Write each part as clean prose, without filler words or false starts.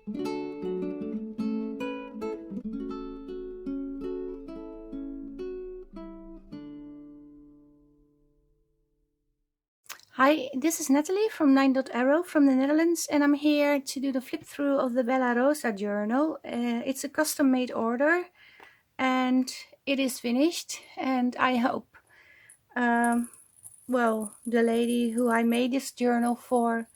Hi, this is Nathalie from LineDotArrow from the Netherlands, and I'm here to do the flip through of the Bella Rosa journal. It's a custom made order and it is finished, and I hope well, the lady who I made this journal for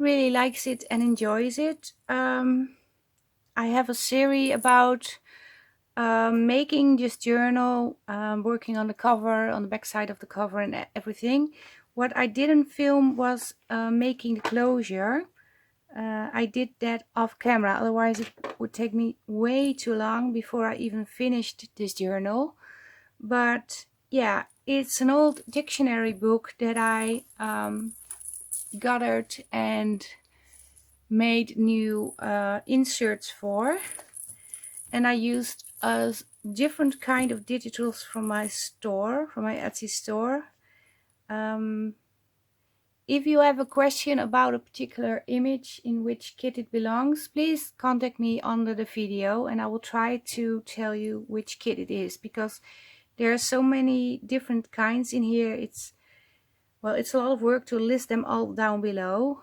really likes it and enjoys it. I have a series about making this journal, working on the cover, on the back side of the cover and everything. What I didn't film was making the closure. I did that off camera, otherwise it would take me way too long before I even finished this journal. But yeah, it's an old dictionary book that I gathered and made new inserts for, and I used a different kind of digitals from my store, from my Etsy store. If you have a question about a particular image in which kit it belongs, please contact me under the video and I will try to tell you which kit it is, because there are so many different kinds in here. It's a lot of work to list them all down below.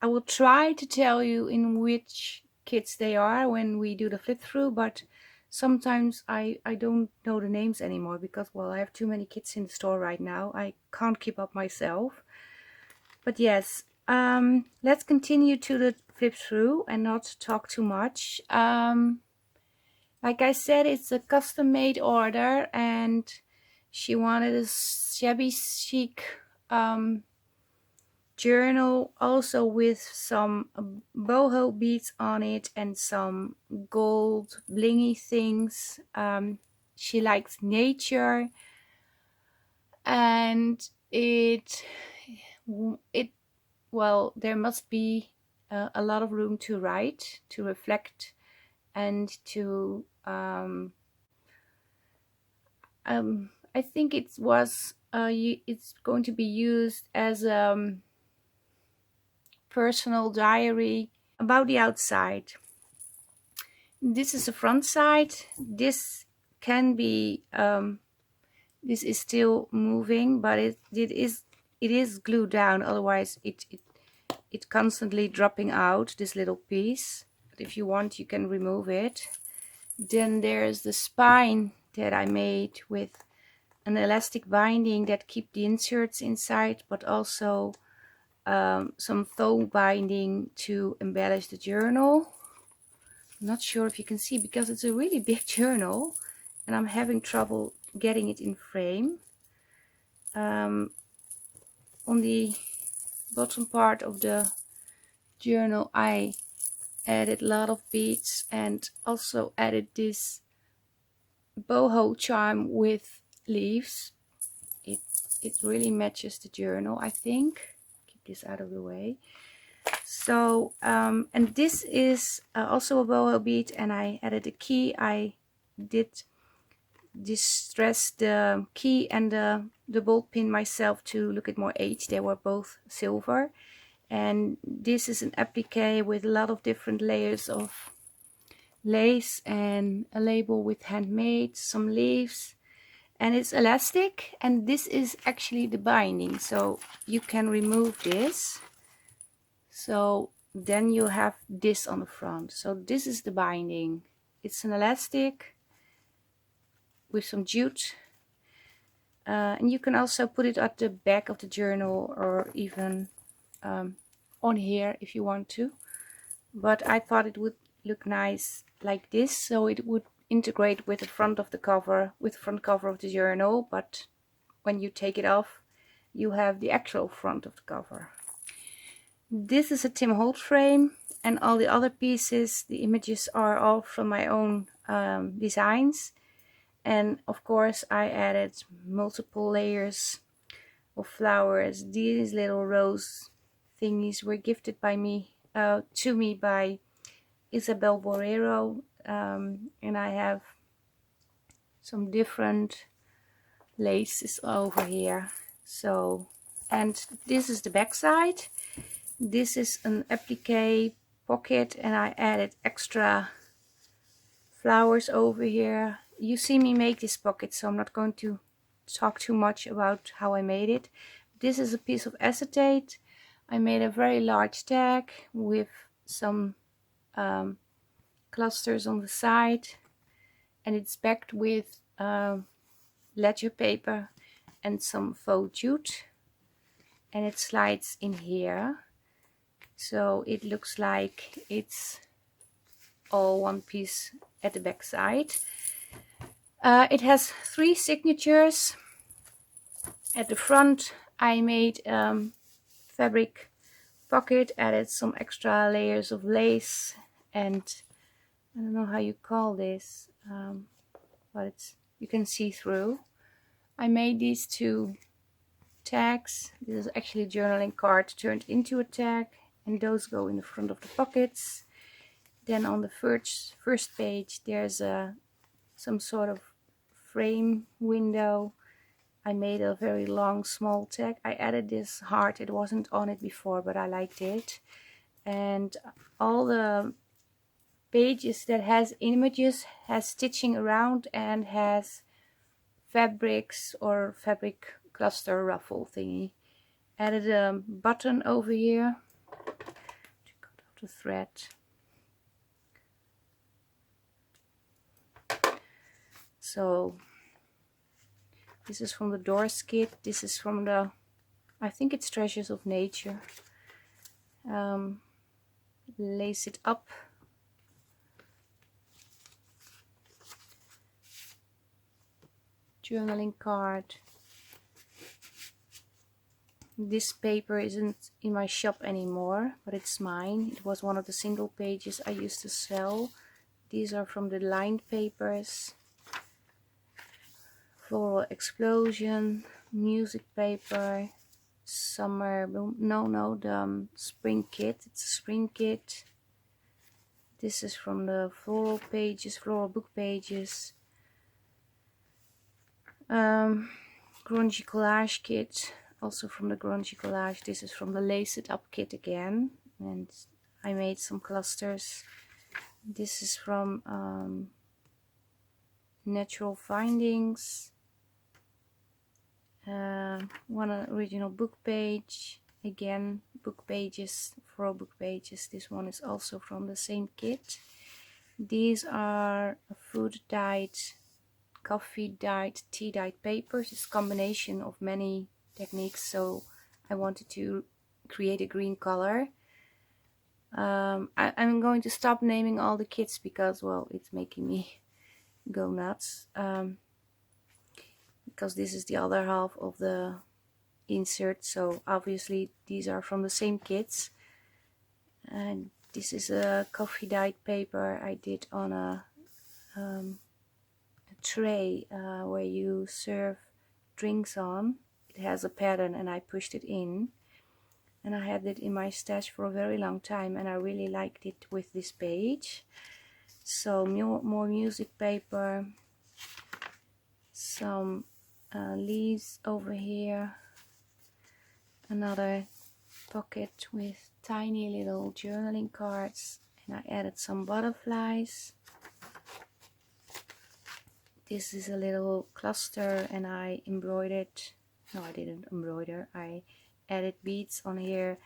I will try to tell you in which kits they are when we do the flip through, but sometimes I don't know the names anymore because, well, I have too many kits in the store right now. I can't keep up myself. But yes, let's continue to the flip through and not talk too much. Like I said, it's a custom made order and she wanted a shabby chic journal, also with some boho beads on it and some gold blingy things. She likes nature, and well, there must be a lot of room to write, to reflect, and to I think it's going to be used as a personal diary about the outside. This is the front side. This can be this is still moving, but it is glued down, otherwise it constantly dropping out, this little piece. But if you want, you can remove it. Then there's the spine that I made with an elastic binding that keep the inserts inside, but also some foam binding to embellish the journal. I'm not sure if you can see because it's a really big journal and I'm having trouble getting it in frame. On the bottom part of the journal I added a lot of beads and also added this boho charm with leaves. It really matches the journal, I think. Keep this out of the way. So and this is also a boho bead, and I added a key. I did distress the key and the ball pin myself to look at more age. They were both silver, and this is an applique with a lot of different layers of lace and a label with handmade, some leaves, and it's elastic. And this is actually the binding, so you can remove this, so then you have this on the front. So this is the binding. It's an elastic with some jute, and you can also put it at the back of the journal or even on here if you want to, but I thought it would look nice like this, so it would integrate with the front of the cover, with the front cover of the journal, but when you take it off you have the actual front of the cover. This is a Tim Holt frame, and all the other pieces, the images, are all from my own designs. And of course I added multiple layers of flowers. These little rose thingies were gifted by me to me by Isabel Borrero, and I have some different laces over here. So, and this is the back side. This is an applique pocket, and I added extra flowers over here. You see me make this pocket, so I'm not going to talk too much about how I made it. This is a piece of acetate. I made a very large tag with some clusters on the side, and it's backed with ledger paper and some faux jute, and it slides in here, so it looks like it's all one piece at the back side. It has 3 signatures. At the front I made fabric pocket, added some extra layers of lace, and I don't know how you call this, but you can see through. I made these 2 tags. This is actually a journaling card turned into a tag, and those go in the front of the pockets. Then on the first page there's some sort of frame window. I made a very long small tag. I added this heart, it wasn't on it before, but I liked it. And all the pages that has images has stitching around and has fabrics or fabric cluster ruffle thingy. Added a button over here to cut off the thread. So this is from the Doors kit. This is from the, I think it's Treasures of Nature. Lace it up. Journaling card. This paper isn't in my shop anymore, but it's mine. It was one of the single pages I used to sell. These are from the lined papers. Floral Explosion, music paper, summer, the spring kit. It's a spring kit. This is from the floral pages, floral book pages. Grungy collage kit, also from the grungy collage. This is from the Lace It Up kit again, and I made some clusters. This is from Natural Findings. One original book page, again book pages, 4 book pages. This one is also from the same kit. These are food dyed, coffee dyed, tea dyed papers. It's a combination of many techniques, so I wanted to create a green color. I'm going to stop naming all the kits because, well, it's making me go nuts. Because this is the other half of the insert, so obviously these are from the same kits. And this is a coffee dyed paper I did on a tray where you serve drinks on. It has a pattern and I pushed it in, and I had it in my stash for a very long time, and I really liked it with this page. So more music paper, some leaves over here, another pocket with tiny little journaling cards, and I added some butterflies. This is a little cluster, and I embroidered, no, I didn't embroider, I added beads on here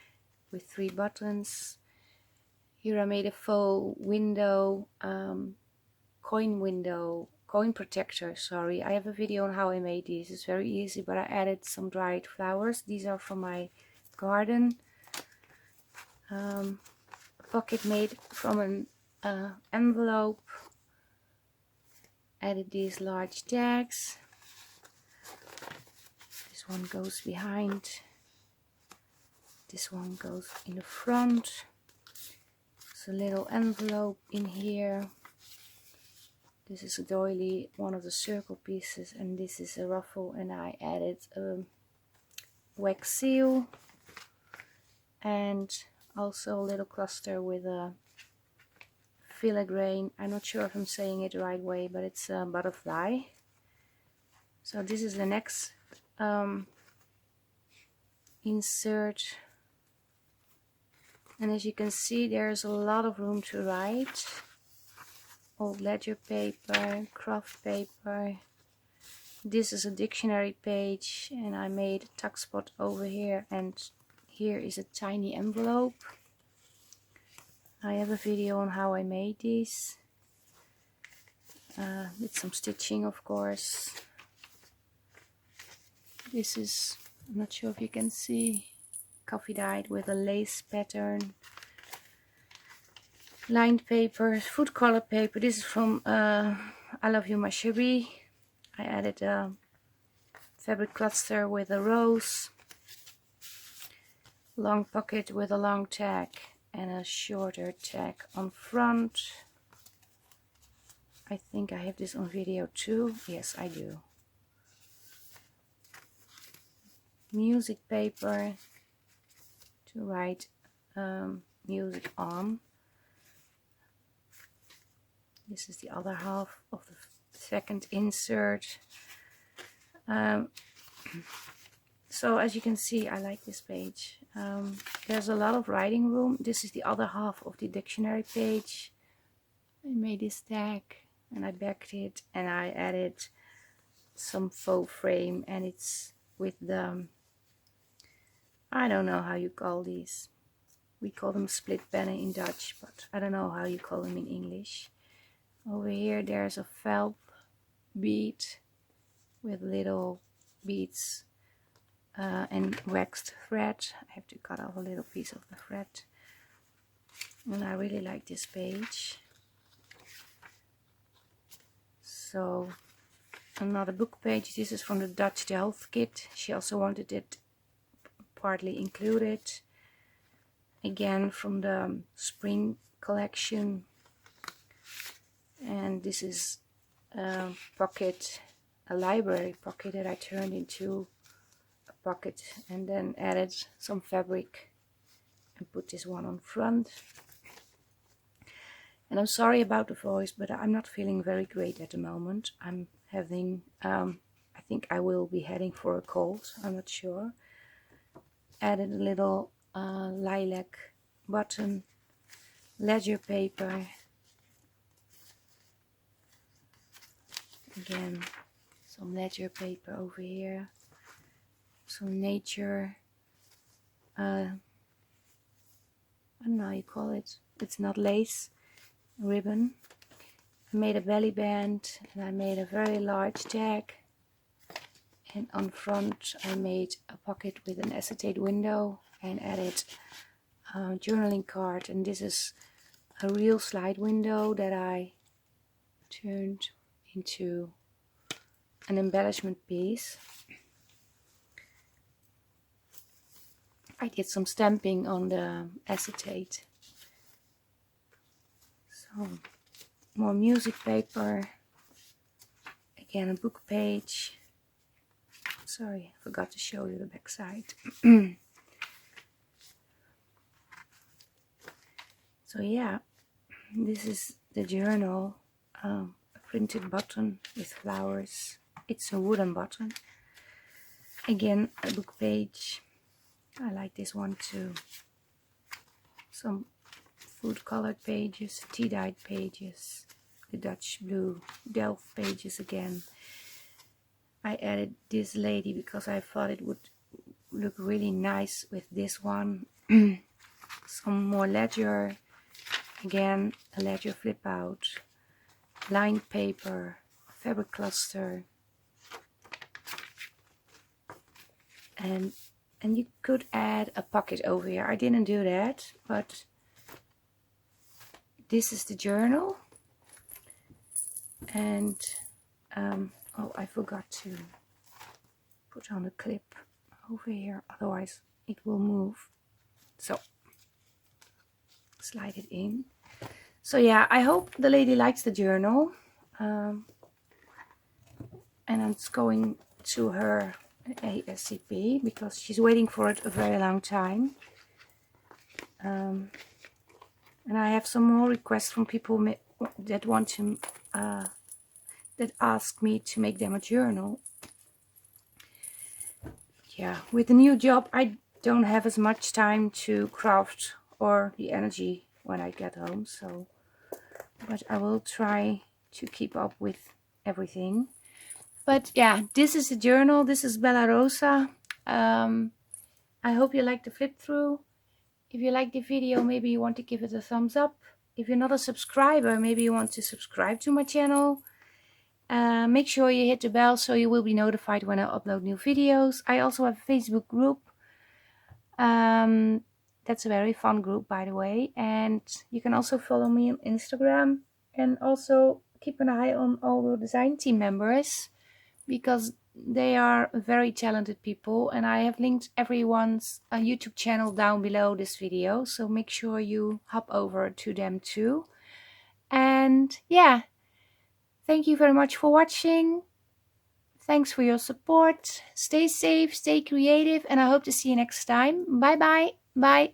with 3 buttons. Here I made a faux window, coin protector, sorry. I have a video on how I made these. It's very easy, but I added some dried flowers. These are from my garden. A pocket made from an envelope. Added these large tags. This one goes behind. This one goes in the front. There's a little envelope in here. This is a doily, one of the circle pieces, and this is a ruffle, and I added a wax seal and also a little cluster with a filigrane. I'm not sure if I'm saying it the right way, but it's a butterfly. So this is the next insert. And as you can see, there's a lot of room to write. Old ledger paper, craft paper. This is a dictionary page, and I made a tuck spot over here, and here is a tiny envelope. I have a video on how I made these. With some stitching, of course. This is, I'm not sure if you can see, coffee dyed with a lace pattern. Lined paper, food color paper. This is from I Love You, My Chérie. I added a fabric cluster with a rose, long pocket with a long tag and a shorter tag on front. I think I have this on video too. Yes, I do. Music paper to write music on. This is the other half of the second insert. So as you can see, I like this page. There's a lot of writing room. This is the other half of the dictionary page. I made this tag and I backed it, and I added some faux frame, and it's with the, I don't know how you call these. We call them split pennen in Dutch, but I don't know how you call them in English. Over here there's a felt bead with little beads and waxed thread. I have to cut off a little piece of the thread. And I really like this page. So another book page. This is from the Dutch Delft kit. She also wanted it partly included. Again from the spring collection. And this is a pocket, a library pocket that I turned into a pocket and then added some fabric and put this one on front. And I'm sorry about the voice, but I'm not feeling very great at the moment. I'm having, I think I will be heading for a cold, I'm not sure. Added a little lilac button, ledger paper. Again, some ledger paper over here. Some nature, I don't know how you call it. It's not lace. Ribbon. I made a belly band and I made a very large tag, and on front I made a pocket with an acetate window and added a journaling card, and this is a real slide window that I turned into an embellishment piece. I did some stamping on the acetate. So, more music paper, again a book page. Sorry, I forgot to show you the back side. So yeah, this is the journal, a printed button with flowers. It's a wooden button. Again, a book page. I like this one too. Some food colored pages, tea dyed pages, the Dutch blue Delft pages again. I added this lady because I thought it would look really nice with this one. Some more ledger, again a ledger flip out, lined paper, fabric cluster, and you could add a pocket over here. I didn't do that, but this is the journal, and oh, I forgot to put on a clip over here, otherwise it will move. So slide it in. So yeah, I hope the lady likes the journal, and it's going to her ASAP because she's waiting for it a very long time. And I have some more requests from people that want to, that ask me to make them a journal. Yeah, with the new job I don't have as much time to craft or the energy when I get home. So, but I will try to keep up with everything. But yeah, this is a journal. This is Bella Rosa. I hope you like the flip through. If you like the video, maybe you want to give it a thumbs up. If you're not a subscriber, maybe you want to subscribe to my channel. Make sure you hit the bell so you will be notified when I upload new videos. I also have a Facebook group. That's a very fun group, by the way. And you can also follow me on Instagram. And also keep an eye on all the design team members, because they are very talented people. And I have linked everyone's YouTube channel down below this video. So make sure you hop over to them too. And yeah. Thank you very much for watching. Thanks for your support. Stay safe, stay creative, and I hope to see you next time. Bye bye. Bye.